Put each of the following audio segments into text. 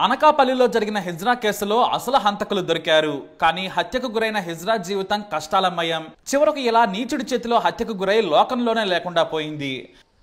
అనకాపల్లిలో జరిగిన హిజ్రా కేసులో అసలు హంతకులు దొరికారు. కానీ హత్యకు గురైన హిజ్రా జీవితం కష్టాలమయం. చివరకు ఇలా నీచుడి చేతిలో హత్యకు గురై లోకంలోనే లేకుండా పోయింది.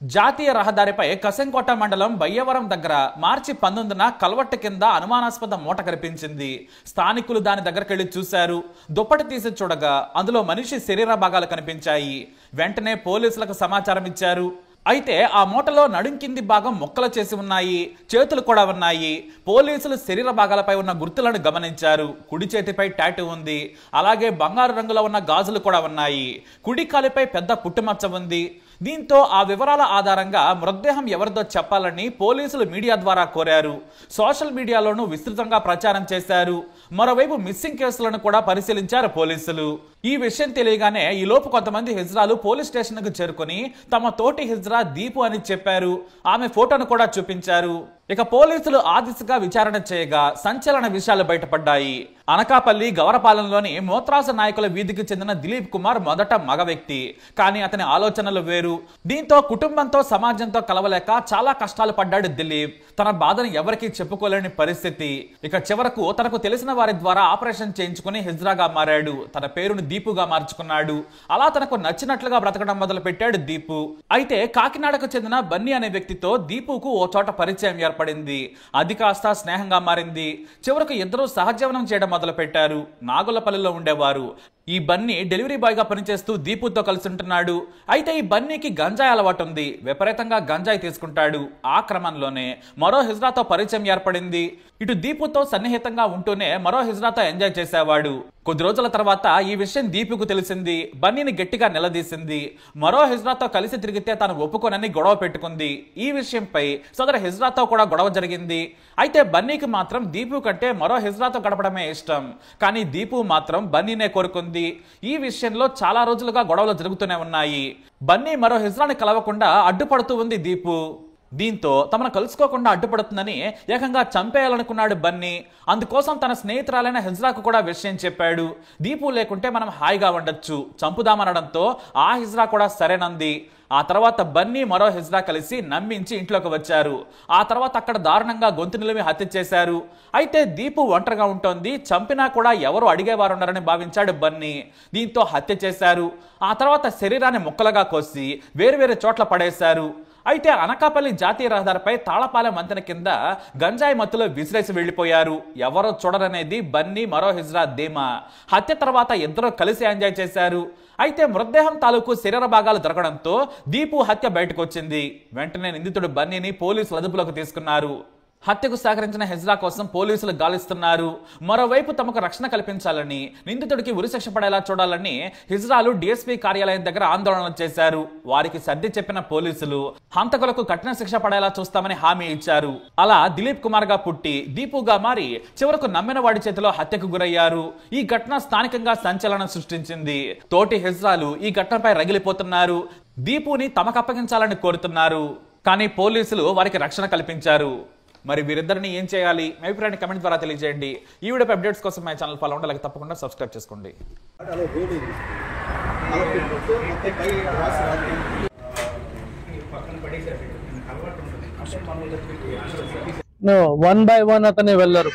జాతీయ రహదారిపై కసంకోట మండలం బయ్యవరం దగ్గర మార్చి 19న కల్వట్టు కింద అనుమానాస్పద మూట కనిపించింది. స్థానికులు దాని దగ్గరకెళ్లి చూశారు. దుప్పటి తీసి చూడగా అందులో మనిషి శరీర భాగాలు కనిపించాయి. వెంటనే పోలీసులకు సమాచారం ఇచ్చారు. అయితే ఆ మూటలో నడుం కింది భాగం ముక్కలు చేసి ఉన్నాయి, చేతులు కూడా ఉన్నాయి. పోలీసులు శరీర భాగాలపై ఉన్న గుర్తులను గమనించారు. కుడి చేతిపై టాటూ ఉంది, అలాగే బంగారు రంగులో ఉన్న గాజులు కూడా ఉన్నాయి. కుడి కాలిపై పెద్ద పుట్టుమచ్చ ఉంది. దీంతో ఆ వివరాల ఆధారంగా మృతదేహం ఎవరిదో చెప్పాలని పోలీసులు మీడియా ద్వారా కోరారు. సోషల్ మీడియాలోనూ విస్తృతంగా ప్రచారం చేశారు. మరోవైపు మిస్సింగ్ కేసులను కూడా పరిశీలించారు పోలీసులు. ఈ విషయం తెలియగానే ఈలోపు కొంతమంది హిజ్రాలు పోలీస్ స్టేషన్ కు చేరుకుని తమ తోటి హిజ్రా దీపు అని చెప్పారు. ఆమె ఫోటోను కూడా చూపించారు. ఇక పోలీసులు ఆ దిశగా విచారణ చేయగా సంచలన విషయాలు బయటపడ్డాయి. అనకాపల్లి గౌరపాలెంలోని మోత్రాసు నాయకుల వీధికి చెందిన దిలీప్ కుమార్ మొదట మగ వ్యక్తి. కానీ అతని ఆలోచనలు వేరు. దీంతో కుటుంబంతో సమాజంతో కలవలేక చాలా కష్టాలు పడ్డాడు దిలీప్. తన బాధను ఎవరికీ చెప్పుకోలేని పరిస్థితి. ఇక చివరకు తనకు తెలిసిన వారి ద్వారా ఆపరేషన్ చేయించుకుని హిజ్రాగా మారాడు. తన పేరును దీపుగా మార్చుకున్నాడు. అలా తనకు నచ్చినట్లుగా బ్రతకడం మొదలు పెట్టాడు దీపు. అయితే కాకినాడకు చెందిన బన్నీ అనే వ్యక్తితో దీపుకు ఓ చోట పరిచయం ఏర్పడింది. అది కాస్త స్నేహంగా మారింది. చివరకు ఇద్దరు సహజీవనం చేయడం మొదలు పెట్టారు. నాగులపల్లిలో ఉండేవారు. ఈ బన్నీ డెలివరీ బాయ్ గా పనిచేస్తూ దీపుతో కలిసి ఉంటున్నాడు. అయితే ఈ బన్నీకి గంజాయి అలవాటు ఉంది. విపరీతంగా గంజాయి తీసుకుంటాడు. ఆ క్రమంలోనే మరో హిజ్రాతో పరిచయం ఏర్పడింది. ఇటు దీపుతో సన్నిహితంగా ఉంటూనే మరో హిజ్రాతో ఎంజాయ్ చేసేవాడు. కొద్ది రోజుల తర్వాత ఈ విషయం దీపుకు తెలిసింది. బన్నీని గట్టిగా నిలదీసింది. మరో హిజ్రాతో కలిసి తిరిగితే తాను ఒప్పుకోనని గొడవ పెట్టుకుంది. ఈ విషయంపై సదరు హిజ్రాతో కూడా గొడవ జరిగింది. అయితే బన్నీకి మాత్రం దీపు కంటే మరో హిజ్రాతో గడపడమే ఇష్టం. కానీ దీపు మాత్రం బన్నీనే కోరుకుంది. ఈ విషయంలో చాలా రోజులుగా గొడవలు జరుగుతూనే ఉన్నాయి. బన్నీ మరో హిజ్రాని కలవకుండా అడ్డుపడుతూ ఉంది దీపు. దీంతో తమను కలుసుకోకుండా అడ్డుపడుతుందని ఏకంగా చంపేయాలనుకున్నాడు బన్నీ. అందుకోసం తన స్నేహితురాలైన హిజ్రాకు కూడా విషయం చెప్పాడు. దీపు లేకుంటే మనం హాయిగా ఉండొచ్చు, చంపుదామనడంతో ఆ హిజ్రా కూడా సరేనంది. ఆ తర్వాత బన్నీ మరో హిజ్రా కలిసి నమ్మించి ఇంట్లోకి వచ్చారు. ఆ తర్వాత అక్కడ దారుణంగా గొంతు నిలిమి హత్య చేశారు. అయితే దీపు ఒంటరిగా ఉంటోంది. చంపినా కూడా ఎవరు అడిగేవారు ఉన్నారని భావించాడు బన్నీ. దీంతో హత్య చేశారు. ఆ తర్వాత శరీరాన్ని ముక్కలుగా కోసి వేరువేరు చోట్ల పడేశారు. అయితే అనకాపల్లి జాతీయ రహదారిపై తాళపాలెం వంతెన కింద గంజాయి మత్తులో విసిరేసి వెళ్లిపోయారు. ఎవరో చూడరనేది బన్నీ మరో హిజ్రా ధీమా. హత్య తర్వాత ఇద్దరు కలిసి ఎంజాయ్ చేశారు. అయితే మృతదేహం తాలూకు శరీర భాగాలు దొరకడంతో దీపు హత్య బయటకు వచ్చింది. వెంటనే నిందితుడు బన్నీని పోలీసులు అదుపులోకి తీసుకున్నారు. హత్యకు సహకరించిన హిజ్రా కోసం పోలీసులు గాలిస్తున్నారు. మరోవైపు తమకు రక్షణ కల్పించాలని, నిందితుడికి ఉరిశిక్ష పడేలా చూడాలని హిజ్రాలు డీఎస్పీ కార్యాలయం దగ్గర ఆందోళన చేశారు. వారికి సర్ది చెప్పిన పోలీసులు హంతకులకు కఠిన శిక్ష పడేలా చూస్తామని హామీ ఇచ్చారు. అలా దిలీప్ కుమార్ గా పుట్టి దీపుగా మారి చివరకు నమ్మిన వాడి చేతిలో హత్యకు గురయ్యారు. ఈ ఘటన స్థానికంగా సంచలనం సృష్టించింది. తోటి హిజ్రాలు ఈ ఘటనపై రగిలిపోతున్నారు. దీపుని తమకు అప్పగించాలని కోరుతున్నారు. కానీ పోలీసులు వారికి రక్షణ కల్పించారు. మరి వీరిద్దరిని ఏం చేయాలి? మీ అభిప్రాయాన్ని కమెంట్ ద్వారా తెలియజేయండి. ఈ వీడియో అప్డేట్స్ కోసం మా ఛానల్ ఫాలో అవ్వండి. తప్పకుండా సబ్స్క్రైబ్ చేసుకోండి. వన్ బై వన్ అతనే వెళ్ళరు.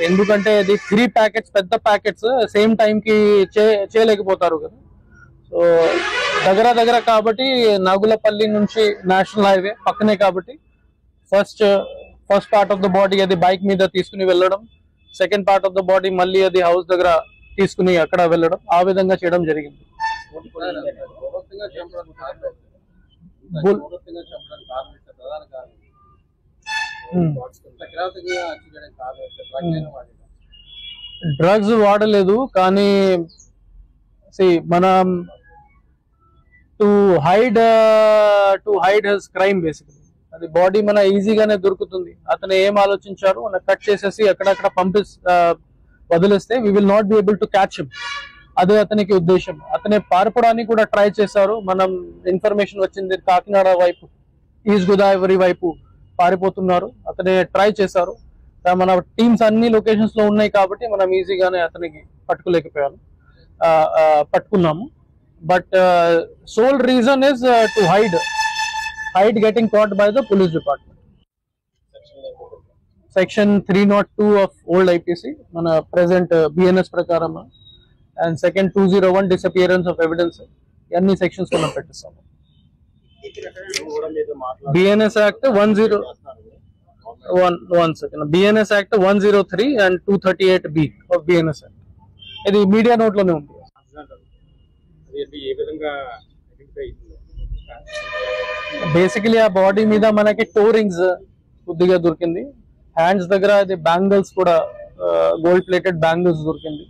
ఎందుకంటే అది 3 ప్యాకెట్స్ పెద్ద ప్యాకెట్స్ సేమ్ టైం కి చేయలేకపోతారు కదా. సో దగ్గర కాబట్టి నాగులపల్లి నుంచి నేషనల్ హైవే పక్కనే కాబట్టి first part of the body అది బైక్ మీద తీసుకుని వెళ్ళడం, second part of the body మళ్ళీ అది హౌస్ దగ్గర తీసుకుని అక్కడ వెళ్ళడం, ఆ విధంగా చేయడం జరిగింది. డ్రగ్స్ వాడలేదు, కానీ మనం to hide his crime basically. అది బాడీ మన ఈజీగానే దొరుకుతుంది. అతను ఏం ఆలోచించారు, మన కట్ చేసేసి అక్కడక్కడ వదిలేస్తే we will not be able to catch him. అదే అతనికి ఉద్దేశం. అతనే పారిపోవడానికి కూడా ట్రై చేశారు. మనం ఇన్ఫర్మేషన్ వచ్చింది కాకినాడ వైపు, ఈస్ట్ గోదావరి వైపు పారిపోతున్నారు. అతనే ట్రై చేశారు. మన టీమ్స్ అన్ని లొకేషన్స్ లో ఉన్నాయి కాబట్టి మనం ఈజీగానే అతనికి పట్టుకున్నాము. But sole reason is to hide getting caught by the police department. Section 302 of old IPC మన ప్రెసెంట్ బిఎన్ఎస్ ప్రకారం, and second 201 disappearance of evidence, అన్ని సెక్షన్స్ మనం పెట్టిస్తాము. BNS act 101 act 103 and 238B of BNS act. ఇది media note లోనే ఉంది. Basically ఆ body మీద మనకి టోరింగ్స్ కొద్దిగా దొరికింది. హ్యాండ్స్ దగ్గర అది బ్యాంగిల్స్ కూడా, గోల్డ్ ప్లేటెడ్ బ్యాంగిల్స్ దొరికింది.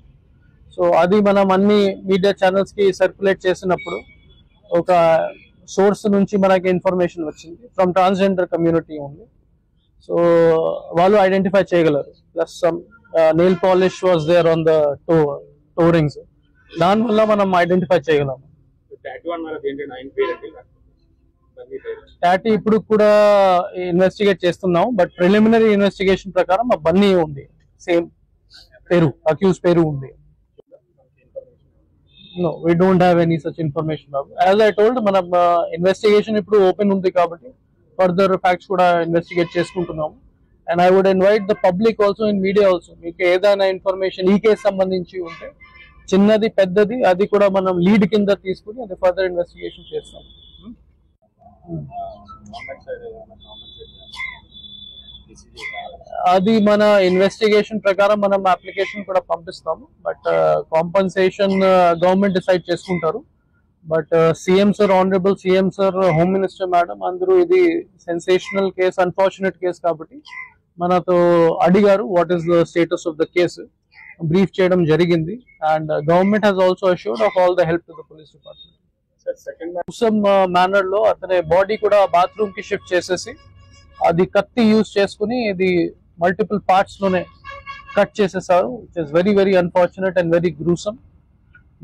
సో అది మనం అన్ని మీడియా ఛానల్స్ కి సర్క్యులేట్ చేసినప్పుడు ఒక సోర్స్ నుంచి మనకి ఇన్ఫర్మేషన్ వచ్చింది from transgender community only. So వాళ్ళు ఐడెంటిఫై చేయగలరు. Plus some nail polish was there on the toe rings, దానివల్ల మనం ఐడెంటిఫై చేయగలము. టాటూ ఇప్పుడు కూడా ఇన్వెస్టిగేట్ చేస్తున్నాం, బట్ ప్రిలిమినరీ ఇన్వెస్టిగేషన్ ప్రకారం ఆ బన్నీ ఉంది, సేమ్ పేరు, అక్యూజ్ పేరు ఉంది. No, we don't have any such information. As I told, మన ఇన్వెస్టిగేషన్ ఇప్పుడు ఓపెన్ ఉంది కాబట్టి ఫర్దర్ ఫ్యాక్ట్స్ కూడా ఇన్వెస్టిగేట్ చేసుకుంటున్నాము. And I would invite the public also, in media also, మీకు ఏదైనా ఇన్ఫర్మేషన్ ఈ కేసు సంబంధించి ఉంటే, చిన్నది పెద్దది, అది కూడా మనం లీడ్ కింద తీసుకుని అది ఫర్దర్ ఇన్వెస్టిగేషన్ చేస్తాం. అది మన ఇన్వెస్టిగేషన్ ప్రకారం మనం అప్లికేషన్ కూడా పంపిస్తాము. బట్ కాంపన్సేషన్ గవర్నమెంట్ డిసైడ్ చేసుకుంటారు. But CM sir, honourable CM sir, home minister madam అందరూ ఇది సెన్సేషనల్ కేసు, అన్ఫార్చునేట్ కేసు కాబట్టి మనతో అడిగారు what is the status of the case, brief చేయడం జరిగింది. And government has also assured of all the help to the police department. Some manner లో అతని body కూడా బాత్రూమ్ కి షిఫ్ట్ చేసేసి అది కత్తి యూజ్ చేసుకుని ఇది మల్టిపుల్ పార్ట్స్ లోనే కట్ చేసేసారు, which is very very unfortunate and very gruesome.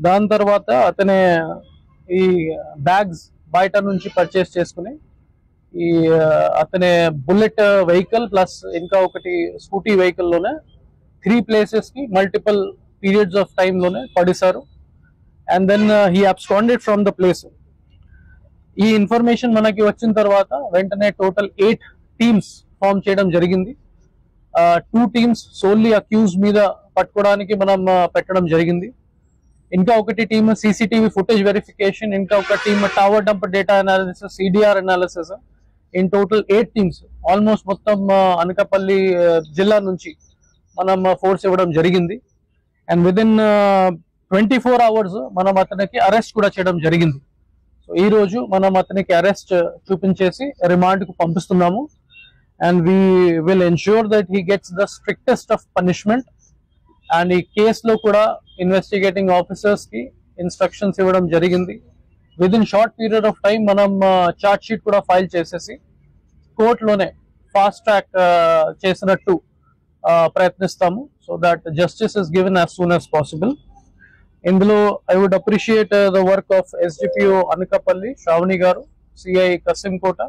దాని తర్వాత అతనే ఈ బ్యాగ్స్ బయట నుంచి పర్చేస్ చేసుకుని ఈ అతనే బుల్లెట్ వెహికల్ ప్లస్ ఇంకా ఒకటి స్కూటీ వెహికల్ లోనే 3 places కి మల్టిపుల్ పీరియడ్స్ ఆఫ్ టైమ్ లోనే పడేశారు. And then he absconded from the place. ఈ ఇన్ఫర్మేషన్ మనకి వచ్చిన తర్వాత వెంటనే టోటల్ 8 టీమ్స్ ఫామ్ చేయడం జరిగింది. 2 teams సోల్లీ అక్యూజ్ మీద పట్టుకోవడానికి మనం పెట్టడం జరిగింది. ఇంకా ఒకటి టీమ్ సీసీటీవీ ఫుటేజ్ వెరిఫికేషన్, ఇంకా ఒక team tower dump data analysis, CDR analysis. In total 8 teams almost మొత్తం అనకాపల్లి జిల్లా నుంచి మనం ఫోర్స్ ఇవ్వడం జరిగింది. అండ్ విదిన్ 24 hours మనం అతనికి అరెస్ట్ కూడా చేయడం జరిగింది. సో ఈ రోజు మనం అతనికి అరెస్ట్ చూపించేసి రిమాండ్ కు పంపిస్తున్నాము. And we will ensure that he gets the strictest of punishment. And ఈ కేసులో కూడా ఇన్వెస్టిగేటింగ్ ఆఫీసర్స్ కి ఇన్స్ట్రక్షన్స్ ఇవ్వడం జరిగింది. Within short period of time మనం చార్జ్ షీట్ కూడా ఫైల్ చేసేసి కోర్టులోనే ఫాస్ట్ ట్రాక్ చేసినట్టు ప్రయత్నిస్తాము. So that justice is given as soon as possible. ఇందులో I would appreciate the work of SDPO Anakapalli Sravani garu, CI Kasimkota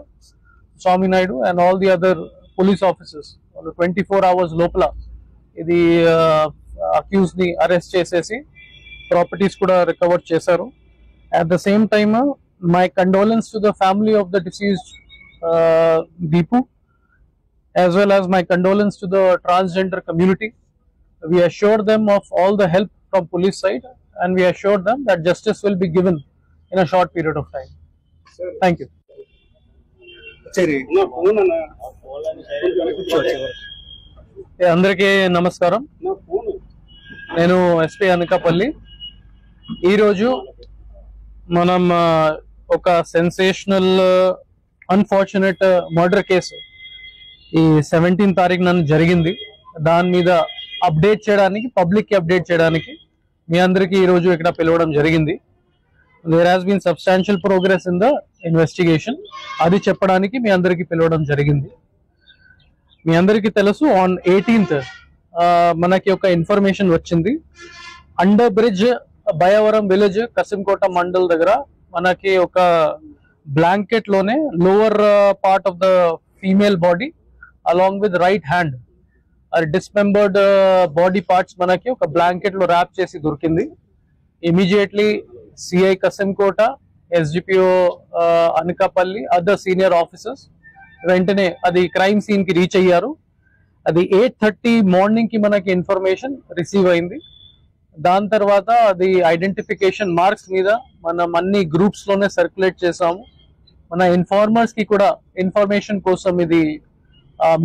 Swamy Naidu and all the other police officers. వాళ్ళు 24 hours లోపల ఇది అక్యూజ్ ని అరెస్ట్ చేసేసి ప్రాపర్టీస్ కూడా రికవర్ చేశారు. At the same time my condolence to the family of the diseased Deepu, as well as my condolence to the transgender community. We assure them of all the help from police side, and we assure them that justice will be given in a short period of time. Sir. Thank you. అందరికీ నమస్కారం. నేను SP Anakapalli. ఈరోజు మనం ఒక sensational unfortunate murder case ఈ 17th తారీఖున జరిగింది. దాని మీద అప్డేట్ చేయడానికి, పబ్లిక్ కి అప్డేట్ చేయడానికి మీ అందరికీ ఈ రోజు ఇక్కడ పిలవడం జరిగింది. There has been substantial progress in the investigation, అది చెప్పడానికి మీ అందరికీ పిలవడం జరిగింది. మీ అందరికీ తెలుసు, ఆన్ 18th మనకి ఒక ఇన్ఫర్మేషన్ వచ్చింది. Under bridge Bayavaram village Kasimkota mandal దగ్గర మనకి ఒక బ్లాంకెట్ లోనే lower part of the female body along with right hand dismembered body parts మనకి ఒక బ్లాంకెట్ లో ర్యాప్ చేసి దొరికింది. Immediately CI Kasimkota, SDPO Anakapalli, other senior officers వెంటనే అది క్రైమ్ సీన్ కి రీచ్ అయ్యారు. అది 8:30 మార్నింగ్ కి మనకి ఇన్ఫర్మేషన్ రిసీవ్ అయింది. దాని తర్వాత అది ఐడెంటిఫికేషన్ మార్క్స్ మీద మనం అన్ని గ్రూప్స్ లోనే సర్క్యులేట్ చేసాము. మన ఇన్ఫార్మర్స్ కి కూడా ఇన్ఫర్మేషన్ కోసం ఇది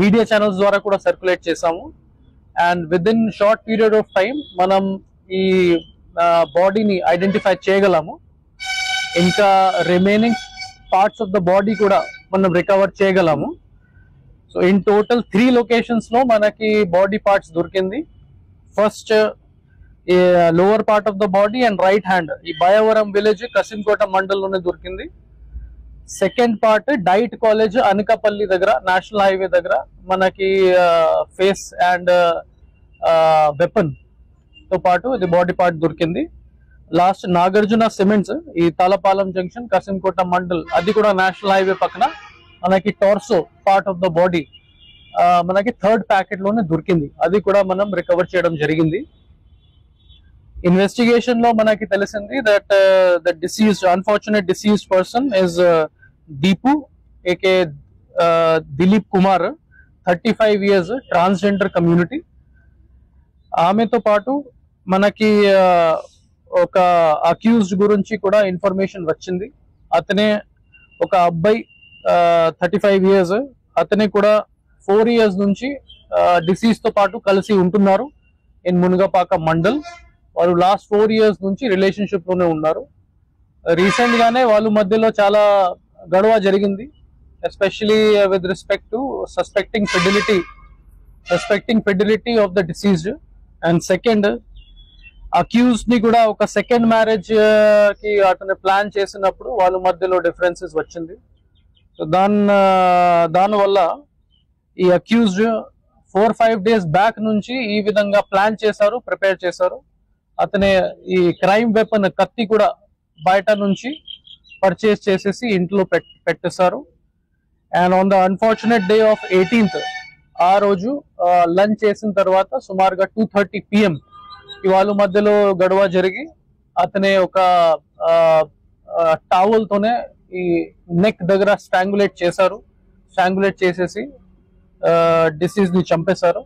మీడియా ఛానల్స్ ద్వారా కూడా సర్క్యులేట్ చేసాము. And with in short period of time మనం ఈ బాడీని ఐడెంటిఫై చేయగలము. ఇంకా remaining parts of the body కూడా మనం రికవర్ చేయగలము. సో ఇన్ టోటల్ 3 లొకేషన్స్ లో మనకి బాడీ పార్ట్స్ దొరికింది. First lower part of the body and right hand ఈ బయవరం విలేజ్ కసింకోట మండలంలోనే దొరికింది. Second part diet college Anakapalli దగ్గర నేషనల్ హైవే దగ్గర మనకి ఫేస్ అండ్ వెపన్ తో పాటు ఇది బాడీ పార్ట్ దొరికింది. లాస్ట్ నాగార్జున సిమెంట్స్ ఈ తాళపాలెం జంక్షన్ కసింకోట మండల్ అది కూడా నేషనల్ హైవే పక్కన మనకి torso part of the body మనకి థర్డ్ ప్యాకెట్ లోనే దొరికింది. అది కూడా మనం రికవర్ చేయడం జరిగింది. ఇన్వెస్టిగేషన్ లో మనకి తెలిసింది that the diseased unfortunate deceased person is Deepu AK Dilip Kumar 35 years transgender community. ఆమెతో పాటు మనకి ఒక అక్యూజ్డ్ గురించి కూడా ఇన్ఫర్మేషన్ వచ్చింది. అతనే ఒక అబ్బాయి 35 years అతనే కూడా 4 years నుంచి డిసీజ్ తో పాటు కలిసి ఉంటున్నారు ఇన్ మునగపాక మండల్. వాళ్ళు లాస్ట్ 4 years నుంచి రిలేషన్షిప్ లోనే ఉన్నారు. రీసెంట్ గానే వాళ్ళ మధ్యలో చాలా గొడవ జరిగింది, especially with respect to suspecting fidelity of the deceased. And second accuse ని కూడా ఒక సెకండ్ మ్యారేజ్ కి అతను ప్లాన్ చేసినప్పుడు వాళ్ళ మధ్యలో డిఫరెన్సెస్ వచ్చింది. సో దానివల్ల ఈ అక్యూజ్డ్ 4-5 days బ్యాక్ నుంచి ఈ విధంగా ప్లాన్ చేశారు, ప్రిపేర్ చేశారు. అతనే ఈ క్రైమ్ వెపన్ కత్తి కూడా బయట నుంచి పర్చేస్ చేసేసి ఇంట్లో పెట్టేశారు. And on the unfortunate day of 18th ఆ రోజు లంచ్ చేసిన తర్వాత సుమారుగా 2:30 PM వాళ్ళ మధ్యలో గొడవ జరిగి అతనే ఒక టవల్ తోనే ఈ నెక్ దగ్గర స్ట్రాంగులేట్ చేసేసి డిసీజ్ ని చంపేశారు.